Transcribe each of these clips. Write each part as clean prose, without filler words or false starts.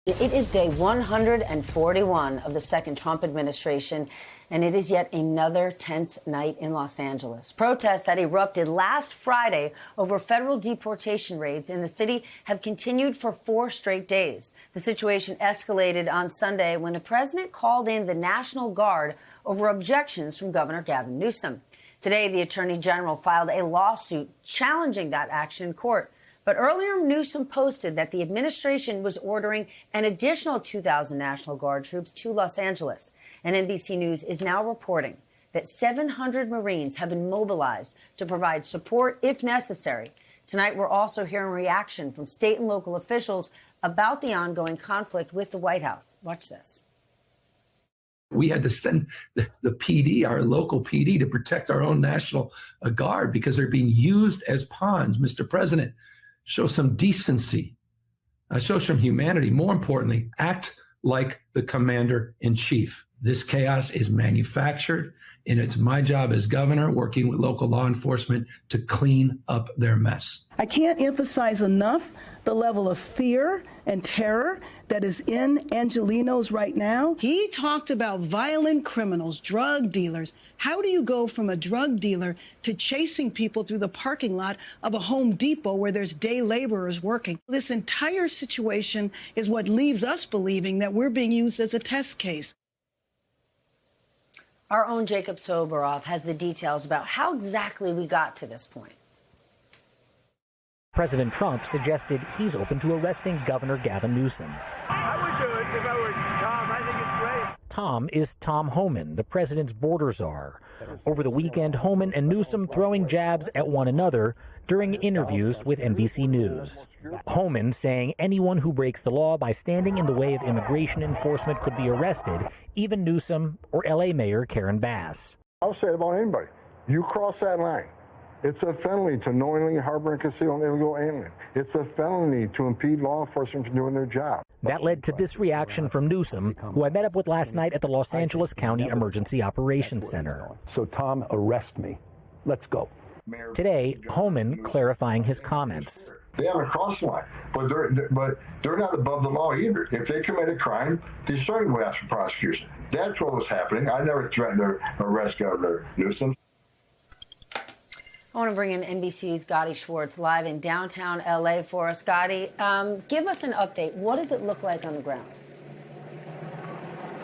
It is day 141 of the second Trump administration, and it is yet another tense night in Los Angeles. Protests that erupted last Friday over federal deportation raids in the city have continued for 4 straight days. The situation escalated on Sunday when the president called in the National Guard over objections from Governor Gavin Newsom. Today, the Attorney General filed a lawsuit challenging that action in court. But earlier, Newsom posted that the administration was ordering an additional 2,000 National Guard troops to Los Angeles. And NBC News is now reporting that 700 Marines have been mobilized to provide support if necessary. Tonight, we're also hearing reaction from state and local officials about the ongoing conflict with the White House. Watch this. We had to send the PD, our local PD, to protect our own National Guard because they're being used as pawns. Mr. President, show some decency, show some humanity. More importantly, act like the commander-in-chief. This chaos is manufactured, and it's my job as governor, working with local law enforcement, to clean up their mess. I can't emphasize enough the level of fear and terror that is in Angelenos right now. He talked about violent criminals, drug dealers. How do you go from a drug dealer to chasing people through the parking lot of a Home Depot where there's day laborers working? This entire situation is what leaves us believing that we're being used as a test case. Our own Jacob Soboroff has the details about how exactly we got to this point. President Trump suggested he's open to arresting Governor Gavin Newsom. I would do it if I were Tom. I think it's great. Tom is Tom Homan, the president's border czar. Over the weekend, Homan and Newsom throwing jabs at one another during interviews with NBC News. Homan saying anyone who breaks the law by standing in the way of immigration enforcement could be arrested, even Newsom or L.A. Mayor Karen Bass. I'll say it about anybody. You cross that line, it's a felony to knowingly harbor and conceal an illegal alien. It's a felony to impede law enforcement from doing their job. That led to this reaction from Newsom, who I met up with last night at the Los Angeles County Emergency Operations Center. So, Tom, arrest me. Let's go. Today, Homan clarifying his comments. They haven't crossed the line, but they're not above the law either. If they commit a crime, they certainly will ask for prosecution. That's what was happening. I never threatened to arrest Governor Newsom. I want to bring in NBC's Gadi Schwartz live in downtown L.A. for us. Gadi, give us an update. What does it look like on the ground?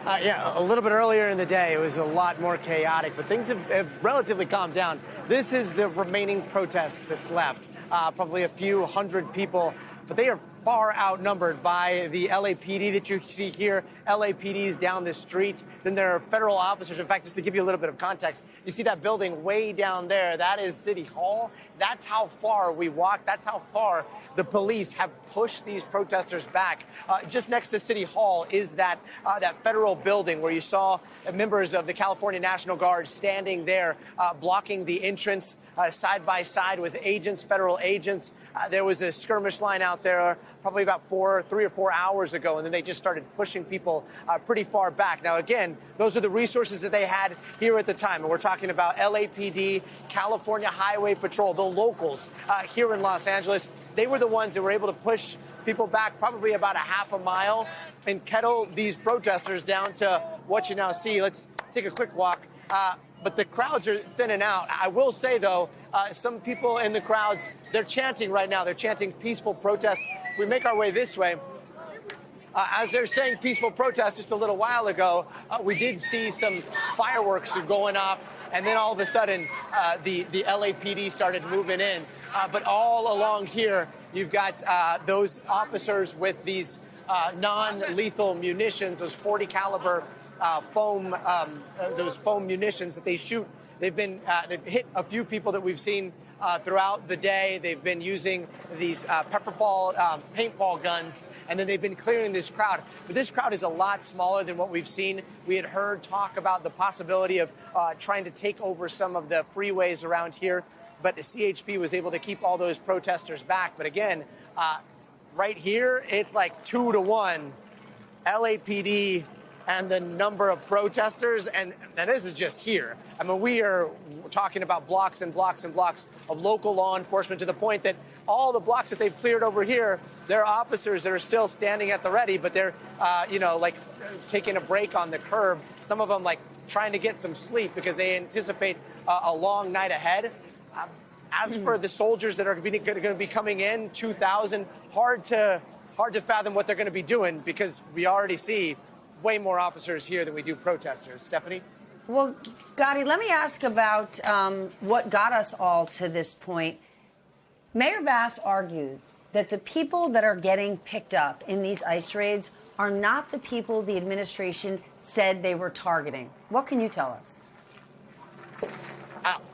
Yeah, a little bit earlier in the day, it was a lot more chaotic, but things have relatively calmed down. This is the remaining protest that's left. Probably a few hundred people, but they are far outnumbered by the LAPD that you see here. LAPD's down the street. Then there are federal officers. In fact, just to give you a little bit of context, you see that building way down there. That is City Hall. That's how far we walked. That's how far the police have pushed these protesters back. Just next to City Hall is that federal building where you saw members of the California National Guard standing there, blocking the entrance side by side with agents, federal agents. There was a skirmish line out there probably about 3 or 4 hours ago, and then they just started pushing people pretty far back. Now, again, those are the resources that they had here at the time, and we're talking about LAPD, California Highway Patrol, the locals here in Los Angeles. They were the ones that were able to push people back probably about a half a mile and kettle these protesters down to what you now see. Let's take a quick walk. But the crowds are thinning out. I will say, though, some people in the crowds, they're chanting right now. They're chanting peaceful protests. We make our way this way. As they're saying peaceful protest just a little while ago, we did see some fireworks going off. And then all of a sudden, the LAPD started moving in. But all along here, you've got those officers with these non-lethal munitions, those 40 caliber foam, those foam munitions that they shoot. They've hit a few people that we've seen throughout the day. They've been using these pepper ball, paintball guns, and then they've been clearing this crowd. But this crowd is a lot smaller than what we've seen. We had heard talk about the possibility of trying to take over some of the freeways around here, but the CHP was able to keep all those protesters back. But again, right here, it's like 2 to 1 LAPD and the number of protesters, and this is just here. I mean, we are talking about blocks and blocks and blocks of local law enforcement to the point that all the blocks that they've cleared over here, there are officers that are still standing at the ready, but they're, like taking a break on the curb. Some of them like trying to get some sleep because they anticipate a long night ahead. As for the soldiers that are going to be coming in, 2,000, hard to fathom what they're going to be doing because we already see way more officers here than we do protesters. Stephanie? Well, Gadi, let me ask about what got us all to this point. Mayor Bass argues that the people that are getting picked up in these ICE raids are not the people the administration said they were targeting. What can you tell us?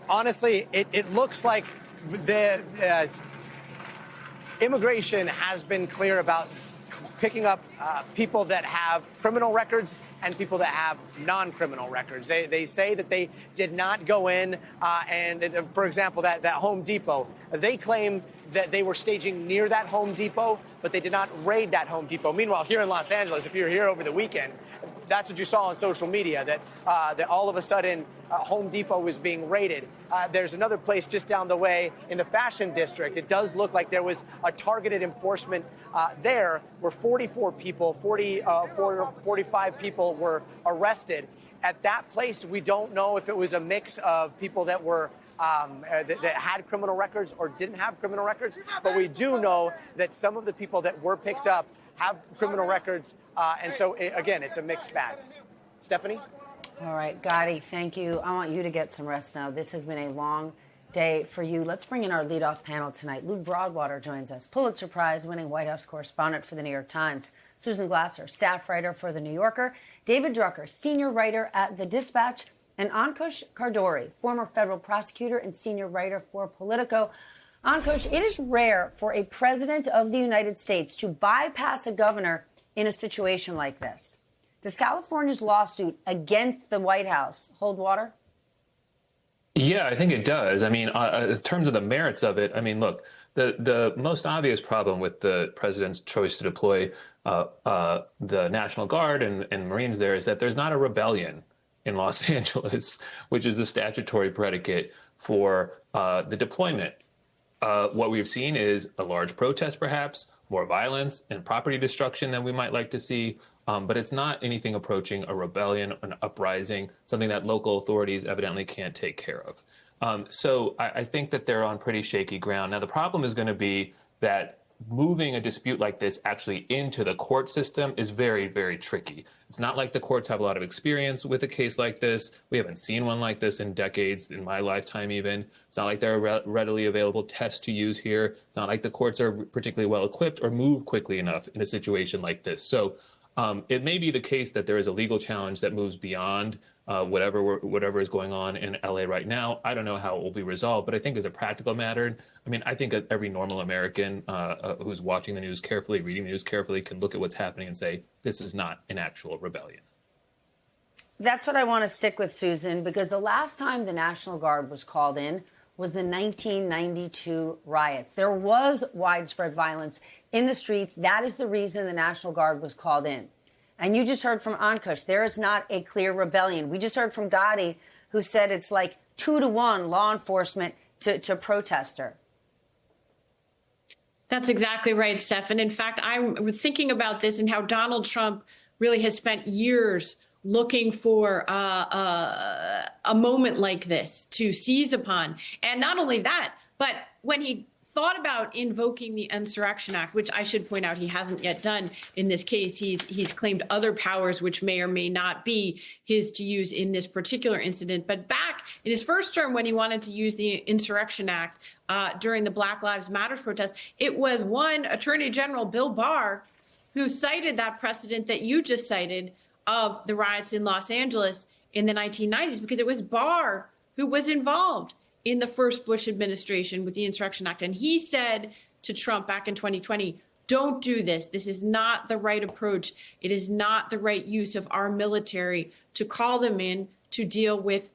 Honestly, it looks like the immigration has been clear about picking up people that have criminal records and people that have non-criminal records. They say that they did not go in and, for example, that Home Depot, they claim that they were staging near that Home Depot, but they did not raid that Home Depot. Meanwhile, here in Los Angeles, if you're here over the weekend, that's what you saw on social media, that all of a sudden Home Depot was being raided. There's another place just down the way in the Fashion District. It does look like there was a targeted enforcement there where 44 people, 45 people were arrested. At that place, we don't know if it was a mix of people that were that had criminal records or didn't have criminal records, but we do know that some of the people that were picked up have criminal records, and so, again, it's a mixed bag. Stephanie? All right, Gadi, thank you. I want you to get some rest now. This has been a long day for you. Let's bring in our leadoff panel tonight. Lou Broadwater joins us, Pulitzer Prize-winning White House correspondent for The New York Times. Susan Glasser, staff writer for The New Yorker. David Drucker, senior writer at The Dispatch. And Ankush Khardori, former federal prosecutor and senior writer for Politico. Ankush, it is rare for a president of the United States to bypass a governor in a situation like this. Does California's lawsuit against the White House hold water? Yeah, I think it does. I mean, in terms of the merits of it, I mean, look, the most obvious problem with the president's choice to deploy the National Guard and Marines there is that there's not a rebellion in Los Angeles, which is the statutory predicate for the deployment. What we've seen is a large protest, perhaps, more violence and property destruction than we might like to see. But it's not anything approaching a rebellion, an uprising, something that local authorities evidently can't take care of. So I think that they're on pretty shaky ground. Now, the problem is going to be that moving a dispute like this actually into the court system is very, very tricky. It's not like the courts have a lot of experience with a case like this. We haven't seen one like this in decades, in my lifetime even. It's not like there are readily available tests to use here. It's not like the courts are particularly well equipped or move quickly enough in a situation like this. So it may be the case that there is a legal challenge that moves beyond whatever is going on in LA right now. I don't know how it will be resolved, but I think as a practical matter, I mean, I think every normal American who's watching the news carefully, reading the news carefully, can look at what's happening and say, this is not an actual rebellion. That's what I want to stick with, Susan, because the last time the National Guard was called in was the 1992 riots. There was widespread violence in the streets. That is the reason the National Guard was called in. And you just heard from Ankush, there is not a clear rebellion. We just heard from Gadi, who said it's like 2-to-1 law enforcement to protester. That's exactly right, Steph. And in fact, I'm thinking about this and how Donald Trump really has spent years looking for a moment like this to seize upon. And not only that, but when he thought about invoking the Insurrection Act, which I should point out he hasn't yet done in this case, he's claimed other powers which may or may not be his to use in this particular incident. But back in his first term, when he wanted to use the Insurrection Act during the Black Lives Matter protest, it was one Attorney General Bill Barr who cited that precedent that you just cited of the riots in Los Angeles in the 1990s, because it was Barr who was involved in the first Bush administration with the Insurrection Act. And he said to Trump back in 2020, don't do this. This is not the right approach. It is not the right use of our military to call them in to deal with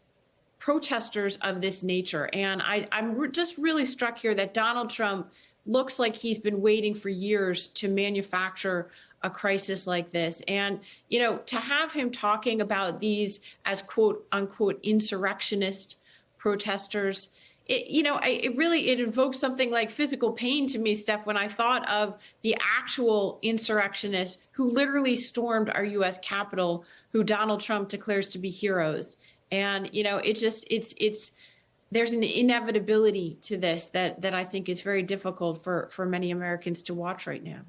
protesters of this nature. And I'm just really struck here that Donald Trump looks like he's been waiting for years to manufacture a crisis like this. And, you know, to have him talking about these as quote unquote insurrectionist protesters, it invokes something like physical pain to me, Steph, when I thought of the actual insurrectionists who literally stormed our U.S. Capitol, who Donald Trump declares to be heroes. And, there's an inevitability to this that I think is very difficult for many Americans to watch right now.